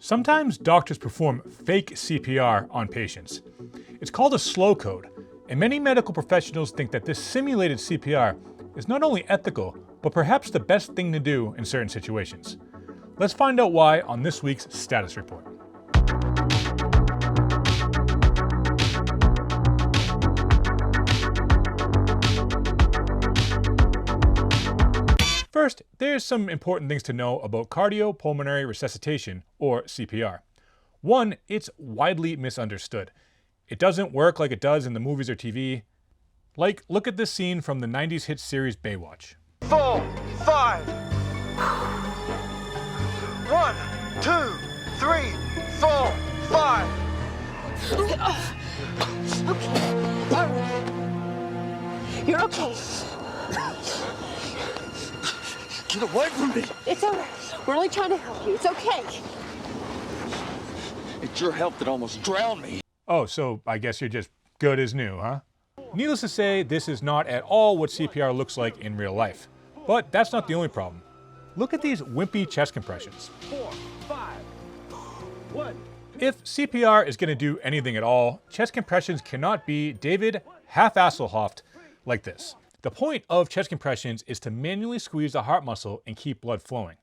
Sometimes doctors perform fake CPR on patients. It's called a slow code, and many medical professionals think that this simulated CPR is not only ethical, but perhaps the best thing to do in certain situations. Let's find out why on this week's Status Report. First, there's some important things to know about cardiopulmonary resuscitation, or CPR. One, it's widely misunderstood. It doesn't work like it does in the movies or TV. Like, look at this scene from the 90s hit series Baywatch. 4, 5. 1, 2, 3, 4, 5. Okay. All right. You're okay. Get away from me. It's all right. We're only trying to help you. It's okay. It's your help that almost drowned me. Oh, so I guess you're just good as new, huh? Needless to say, this is not at all what CPR looks like in real life. But that's not the only problem. Look at these wimpy chest compressions. 4, 5, 1. If CPR is going to do anything at all, chest compressions cannot be David Hasselhoff like this. The point of chest compressions is to manually squeeze the heart muscle and keep blood flowing.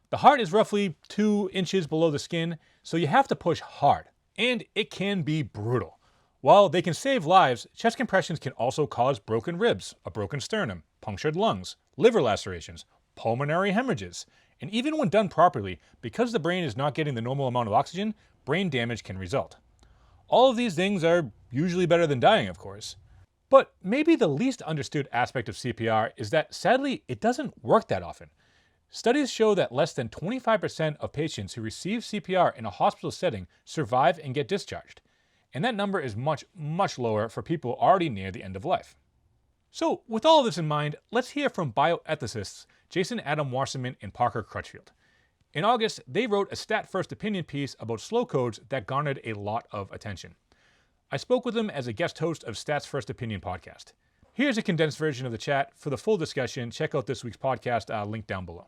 The heart is roughly 2 inches below the skin, so you have to push hard, and it can be brutal. While they can save lives, chest compressions can also cause broken ribs, a broken sternum, punctured lungs, liver lacerations, pulmonary hemorrhages, and even when done properly, because the brain is not getting the normal amount of oxygen, brain damage can result. All of these things are usually better than dying, of course. But maybe the least understood aspect of CPR is that, sadly, it doesn't work that often. Studies show that less than 25% of patients who receive CPR in a hospital setting survive and get discharged. And that number is much, much lower for people already near the end of life. So, with all of this in mind, let's hear from bioethicists Jason Adam Wasserman and Parker Crutchfield. In August, they wrote a stat-first opinion piece about slow codes that garnered a lot of attention. I spoke with them as a guest host of Stats First Opinion podcast. Here's a condensed version of the chat. For the full discussion, check out this week's podcast, link down below.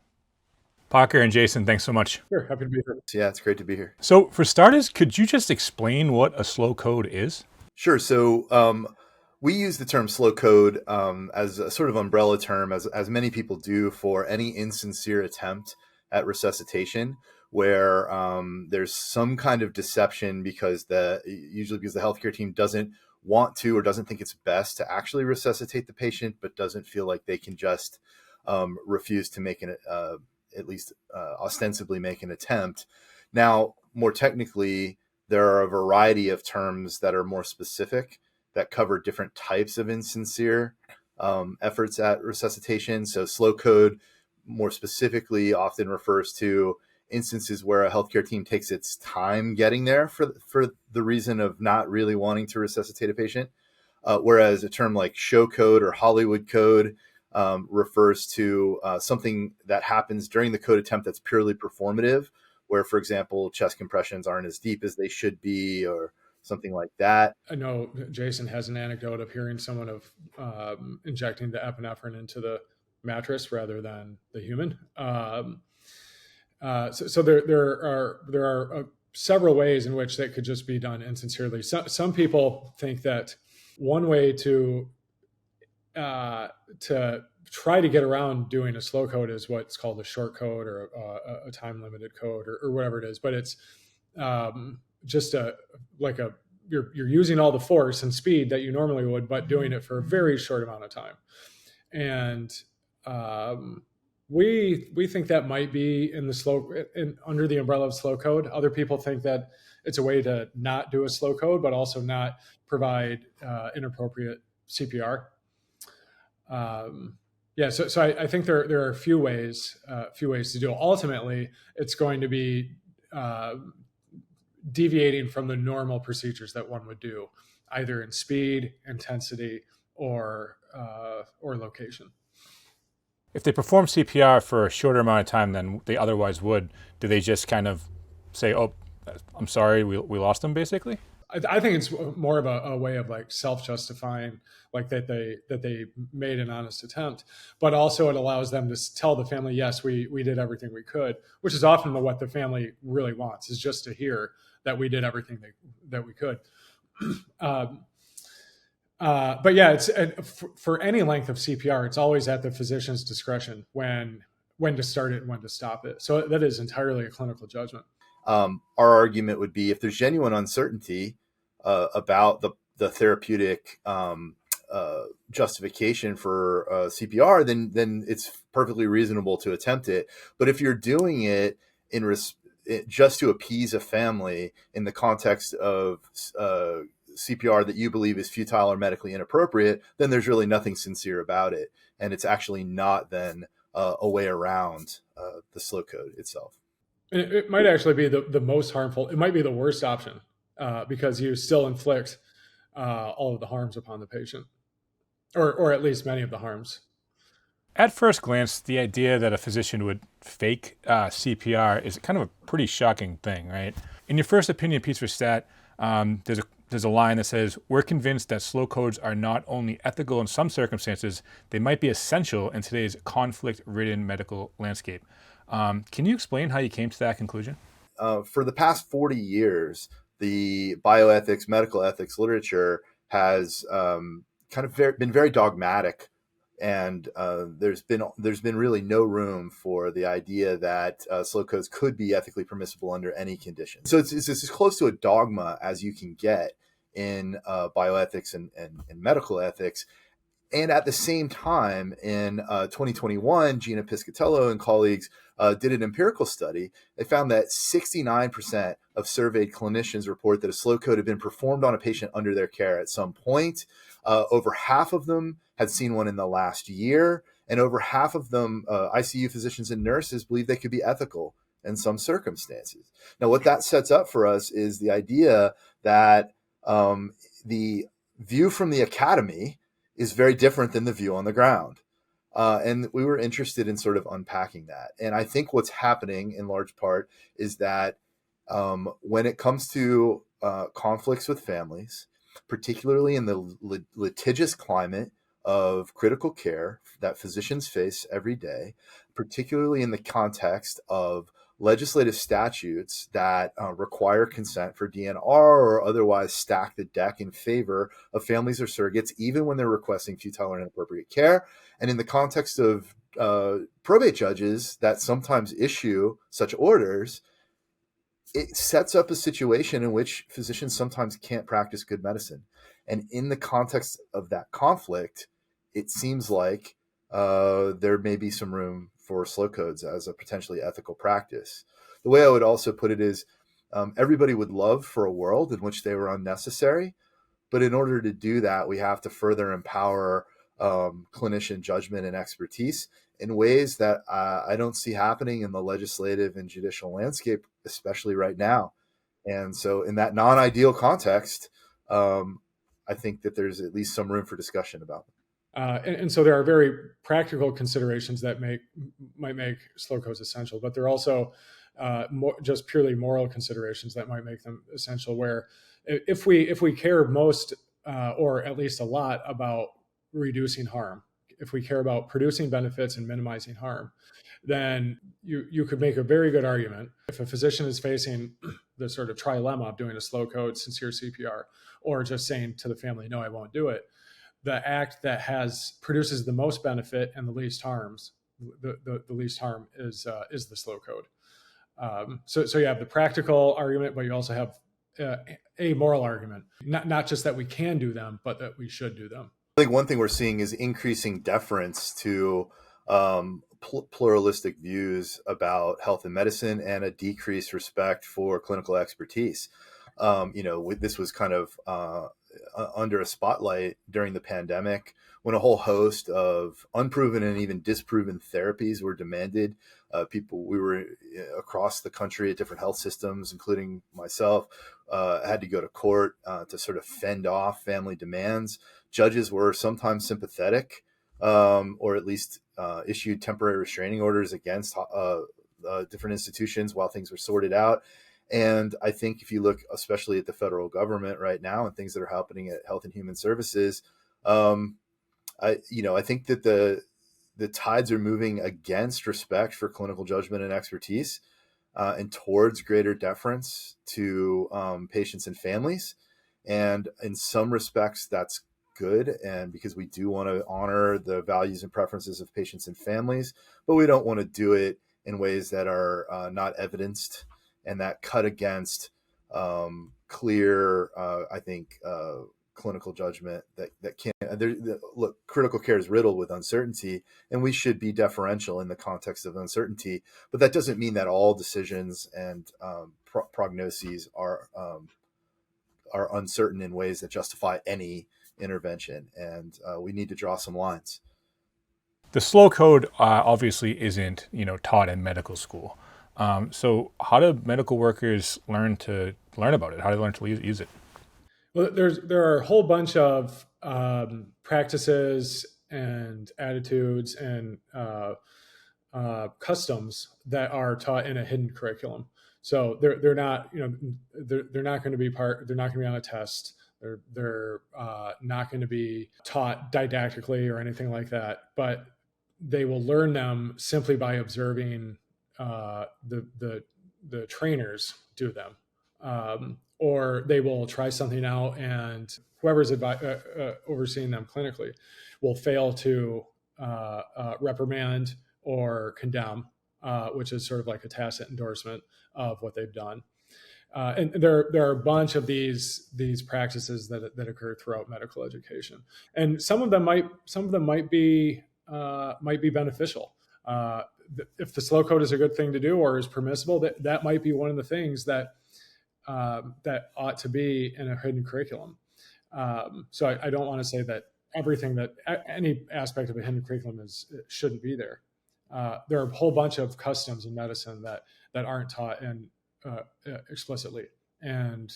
Parker and Jason, thanks so much. Sure, happy to be here. Yeah, it's great to be here. So for starters, could you just explain what a slow code is? Sure. So we use the term slow code as a sort of umbrella term, as many people do, for any insincere attempt at resuscitation where there's some kind of deception usually because the healthcare team doesn't want to or doesn't think it's best to actually resuscitate the patient, but doesn't feel like they can just refuse to make at least ostensibly make an attempt. Now, more technically, there are a variety of terms that are more specific that cover different types of insincere efforts at resuscitation. So slow code more specifically often refers to instances where a healthcare team takes its time getting there for the reason of not really wanting to resuscitate a patient. Whereas a term like show code or Hollywood code refers to something that happens during the code attempt that's purely performative, where, for example, chest compressions aren't as deep as they should be or something like that. I know Jason has an anecdote of hearing someone injecting the epinephrine into the mattress rather than the human. So there are several ways in which that could just be done insincerely. Some people think that one way to try to get around doing a slow code is what's called a short code or a time limited code or whatever it is. But it's just you're using all the force and speed that you normally would, but doing it for a very short amount of time. And we think that might be under the umbrella of slow code. Other people think that it's a way to not do a slow code, but also not provide inappropriate CPR. So I think there are a few ways to do it. Ultimately, it's going to be deviating from the normal procedures that one would do, either in speed, intensity, or location. If they perform CPR for a shorter amount of time than they otherwise would, do they just kind of say, oh, I'm sorry, we lost them, basically? I think it's more of a way of like self-justifying, like that they made an honest attempt, but also it allows them to tell the family, yes, we did everything we could, which is often what the family really wants, is just to hear that we did everything that we could. But yeah, it's for any length of CPR, it's always at the physician's discretion when to start it and when to stop it. So that is entirely a clinical judgment. Our argument would be if there's genuine uncertainty about the therapeutic justification for CPR, then it's perfectly reasonable to attempt it. But if you're doing it just to appease a family in the context of CPR that you believe is futile or medically inappropriate, then there's really nothing sincere about it. And it's actually not then a way around the slow code itself. It might actually be the most harmful. It might be the worst option because you still inflict all of the harms upon the patient, or at least many of the harms. At first glance, the idea that a physician would fake CPR is kind of a pretty shocking thing, right? In your first opinion piece for STAT, there's a line that says, "We're convinced that slow codes are not only ethical in some circumstances, they might be essential in today's conflict-ridden medical landscape." Can you explain how you came to that conclusion? For the past 40 years, the bioethics, medical ethics literature has been very dogmatic, and there's been really no room for the idea that slow codes could be ethically permissible under any condition. So it's as close to a dogma as you can get in bioethics and medical ethics. And at the same time, in 2021, Gina Piscatello and colleagues did an empirical study. They found that 69% of surveyed clinicians report that a slow code had been performed on a patient under their care at some point. Over half of them had seen one in the last year, and over half of them, ICU physicians and nurses, believe they could be ethical in some circumstances. Now, what that sets up for us is the idea that the view from the academy is very different than the view on the ground. And we were interested in sort of unpacking that. And I think what's happening in large part is that when it comes to conflicts with families, particularly in the litigious climate of critical care that physicians face every day, particularly in the context of legislative statutes that require consent for DNR or otherwise stack the deck in favor of families or surrogates, even when they're requesting futile or inappropriate care. And in the context of probate judges that sometimes issue such orders, it sets up a situation in which physicians sometimes can't practice good medicine. And in the context of that conflict, it seems like there may be some room for slow codes as a potentially ethical practice. The way I would also put it is everybody would love for a world in which they were unnecessary. But in order to do that, we have to further empower clinician judgment and expertise in ways that I don't see happening in the legislative and judicial landscape, especially right now. And so in that non-ideal context, I think that there's at least some room for discussion about them. And so there are very practical considerations that might make slow codes essential, but there are also just purely moral considerations that might make them essential, where if we care most or at least a lot about reducing harm, if we care about producing benefits and minimizing harm, then you could make a very good argument if a physician is facing the sort of trilemma of doing a slow code, sincere CPR, or just saying to the family, no, I won't do it. The act that produces the most benefit and the least harms, the least harm is the slow code. So you have the practical argument, but you also have a moral argument, not just that we can do them, but that we should do them. I think one thing we're seeing is increasing deference to pluralistic views about health and medicine and a decreased respect for clinical expertise. This was kind of under a spotlight during the pandemic when a whole host of unproven and even disproven therapies were demanded. We were across the country at different health systems, including myself, had to go to court to sort of fend off family demands. Judges were sometimes sympathetic, or at least issued temporary restraining orders against different institutions while things were sorted out. And I think if you look especially at the federal government right now and things that are happening at Health and Human Services, I think that the tides are moving against respect for clinical judgment and expertise, and towards greater deference to patients and families. And in some respects, that's good, and because we do want to honor the values and preferences of patients and families, but we don't want to do it in ways that are not evidenced and that cut against clear, I think, clinical judgment that can't. Look, critical care is riddled with uncertainty, and we should be deferential in the context of uncertainty. But that doesn't mean that all decisions and prognoses are uncertain in ways that justify any intervention, and we need to draw some lines. The slow code obviously isn't, taught in medical school. So how do medical workers learn about it? How do they learn to use it? Well, there are a whole bunch of practices and attitudes and customs that are taught in a hidden curriculum. So they're not they're not going to be they're not going to be on a test. They're not going to be taught didactically or anything like that. But they will learn them simply by observing the trainers do them. Or they will try something out, and whoever's overseeing them clinically will fail to reprimand or condemn, which is sort of like a tacit endorsement of what they've done. And there are a bunch of these practices that occur throughout medical education, and some of them might be beneficial. If the slow code is a good thing to do or is permissible, that might be one of the things that ought to be in a hidden curriculum. So I don't want to say that everything that any aspect of a hidden curriculum shouldn't be there. There are a whole bunch of customs in medicine that aren't taught explicitly, and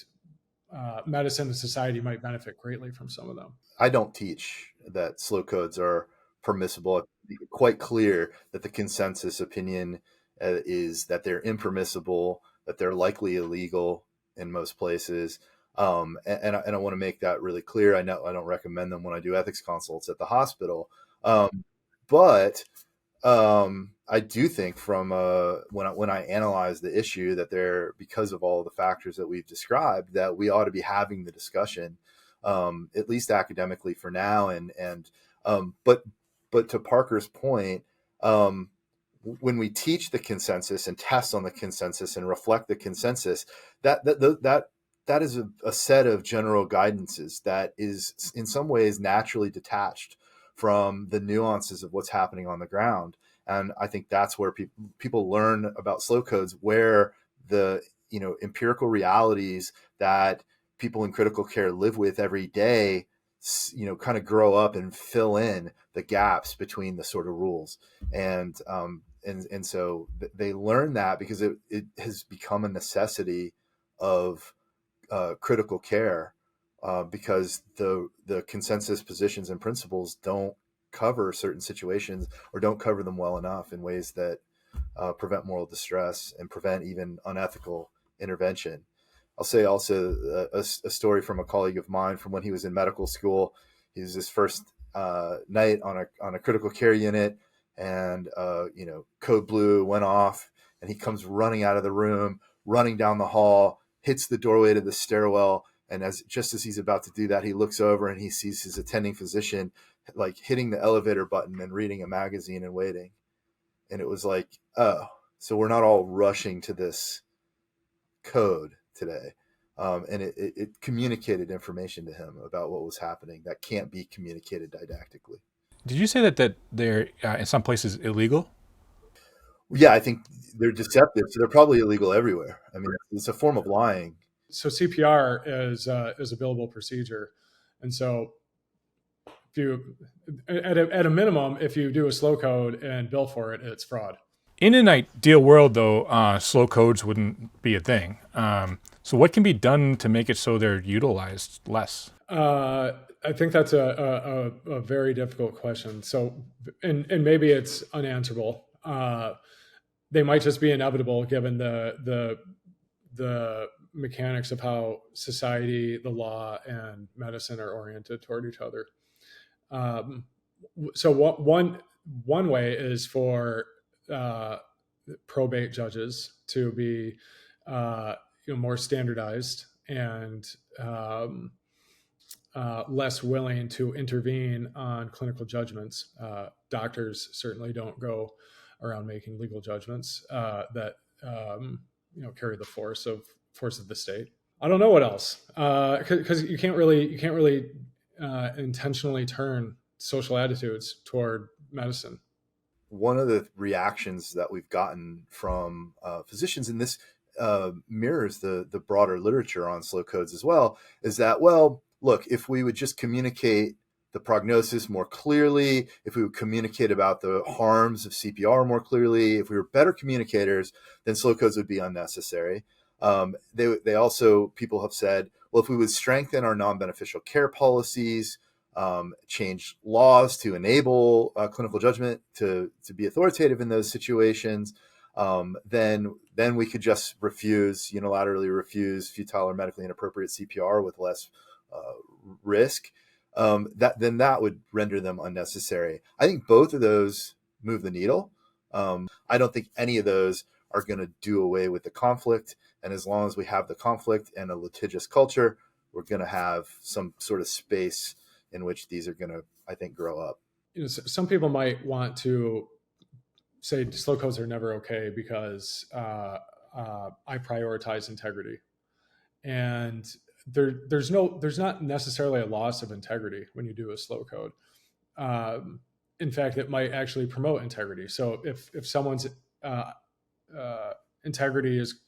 medicine and society might benefit greatly from some of them. I don't teach that slow codes are permissible. It's quite clear that the consensus opinion is that they're impermissible, that they're likely illegal in most places. And I want to make that really clear. I know I don't recommend them when I do ethics consults at the hospital. But I do think from when I analyze the issue that because of all the factors that we've described, that we ought to be having the discussion, at least academically for now. But to Parker's point, when we teach the consensus and test on the consensus and reflect the consensus, that is a set of general guidances that is in some ways naturally detached from the nuances of what's happening on the ground. And I think that's where people learn about slow codes, where the empirical realities that people in critical care live with every day, kind of grow up and fill in the gaps between the sort of rules. And so they learn that because it has become a necessity of critical care, because the consensus positions and principles don't cover certain situations or don't cover them well enough in ways that prevent moral distress and prevent even unethical intervention. I'll say also a story from a colleague of mine from when he was in medical school. He was his first night on a critical care unit, and code blue went off, and he comes running out of the room, running down the hall, hits the doorway to the stairwell, and just as he's about to do that, he looks over and he sees his attending physician like hitting the elevator button and reading a magazine and waiting. And it was like, oh, so we're not all rushing to this code today. And it communicated information to him about what was happening that can't be communicated didactically. Did you say that they're in some places illegal? Yeah, I think they're deceptive. So they're probably illegal everywhere. I mean, it's a form of lying. So CPR is a billable procedure, and so if you, at a minimum, if you do a slow code and bill for it, it's fraud. In an ideal world, though, slow codes wouldn't be a thing. So what can be done to make it so they're utilized less? I think that's a very difficult question. So, and maybe it's unanswerable. They might just be inevitable given the the mechanics of how society, the law, and medicine are oriented toward each other. So one way is for probate judges to be more standardized and less willing to intervene on clinical judgments. Doctors certainly don't go around making legal judgments that carry the force of the state. I don't know what else, because you can't really intentionally turn social attitudes toward medicine. One of the reactions that we've gotten from physicians, and this mirrors the broader literature on slow codes as well, is that, well, look, if we would just communicate the prognosis more clearly, if we would communicate about the harms of CPR more clearly, if we were better communicators, then slow codes would be unnecessary. They also, people have said, well, if we would strengthen our non-beneficial care policies, change laws to enable clinical judgment to be authoritative in those situations, then we could just unilaterally refuse futile or medically inappropriate CPR with less risk. That would render them unnecessary. I think both of those move the needle. I don't think any of those are going to do away with the conflict. And as long as we have the conflict and a litigious culture, we're going to have some sort of space in which these are going to, I think, grow up. Some people might want to say slow codes are never okay because I prioritize integrity, and there's not necessarily a loss of integrity when you do a slow code. In fact, it might actually promote integrity. So if someone's integrity is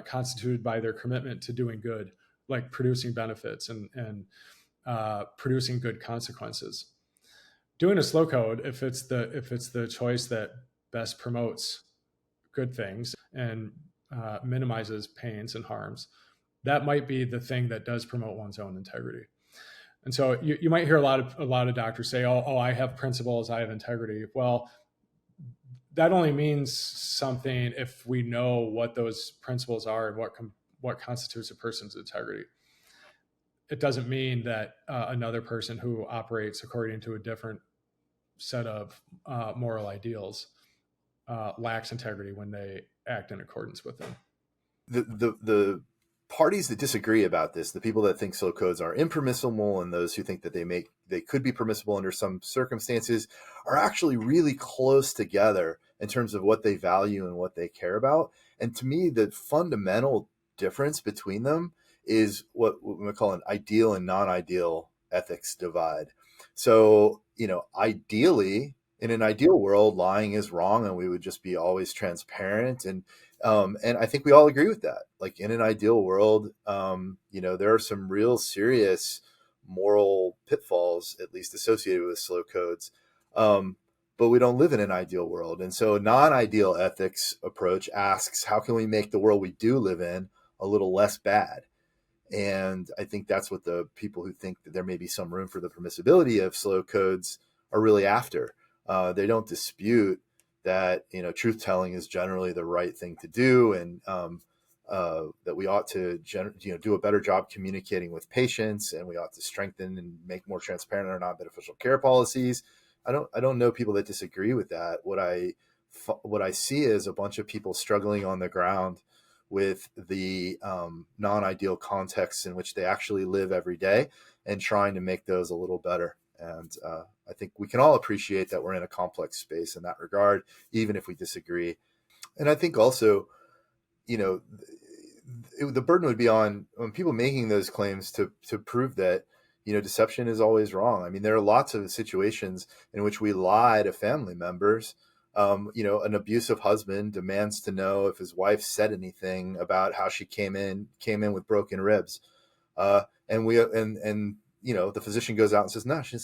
constituted by their commitment to doing good, like producing benefits and producing good consequences, doing a slow code, if it's the choice that best promotes good things and minimizes pains and harms, that might be the thing that does promote one's own integrity. And so you might hear a lot of doctors say, oh, I have principles, I have integrity. Well, that only means something if we know what those principles are and what constitutes a person's integrity. It doesn't mean that another person who operates according to a different set of moral ideals lacks integrity when they act in accordance with them. The parties that disagree about this, the people that think slow codes are impermissible and those who think that they could be permissible under some circumstances, are actually really close together in terms of what they value and what they care about. And to me, the fundamental difference between them is what we call an ideal and non-ideal ethics divide. So, ideally, in an ideal world, lying is wrong and we would just be always transparent. And I think we all agree with that. Like, in an ideal world, there are some real serious moral pitfalls, at least associated with slow codes. But we don't live in an ideal world. And so a non-ideal ethics approach asks, how can we make the world we do live in a little less bad? And I think that's what the people who think that there may be some room for the permissibility of slow codes are really after. They don't dispute that, truth telling is generally the right thing to do, and that we ought to, do a better job communicating with patients, and we ought to strengthen and make more transparent our non-beneficial care policies. I don't know people that disagree with that. What I see is a bunch of people struggling on the ground with the non-ideal contexts in which they actually live every day and trying to make those a little better. And I think we can all appreciate that we're in a complex space in that regard, even if we disagree. And I think also, the burden would be on people making those claims to prove that, deception is always wrong. I mean, there are lots of situations in which we lie to family members. An abusive husband demands to know if his wife said anything about how she came in with broken ribs. The physician goes out and says, no, she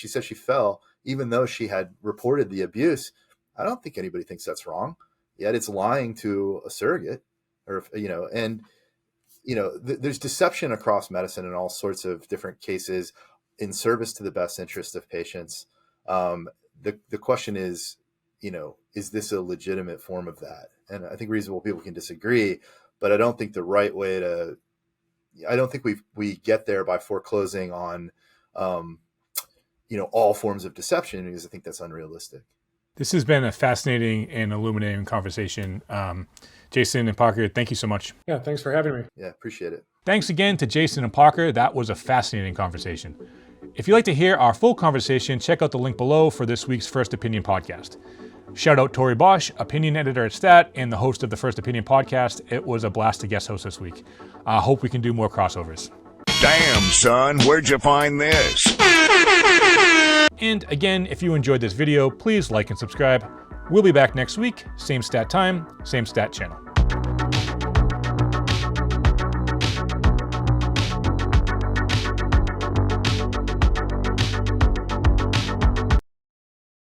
said she fell, even though she had reported the abuse. I don't think anybody thinks that's wrong. Yet it's lying to a surrogate, there's deception across medicine in all sorts of different cases in service to the best interest of patients. The question is this a legitimate form of that? And I think reasonable people can disagree, but I don't think the right way to, I don't think we get there by foreclosing on, all forms of deception, because I think that's unrealistic. This has been a fascinating and illuminating conversation. Jason and Parker, thank you so much. Yeah, thanks for having me. Yeah, appreciate it. Thanks again to Jason and Parker. That was a fascinating conversation. If you'd like to hear our full conversation, check out the link below for this week's First Opinion podcast. Shout out Tori Bosch, opinion editor at Stat and the host of the First Opinion podcast. It was a blast to guest host this week. I hope we can do more crossovers. Damn, son, where'd you find this? And again, if you enjoyed this video, please like and subscribe. We'll be back next week, same stat time, same stat channel.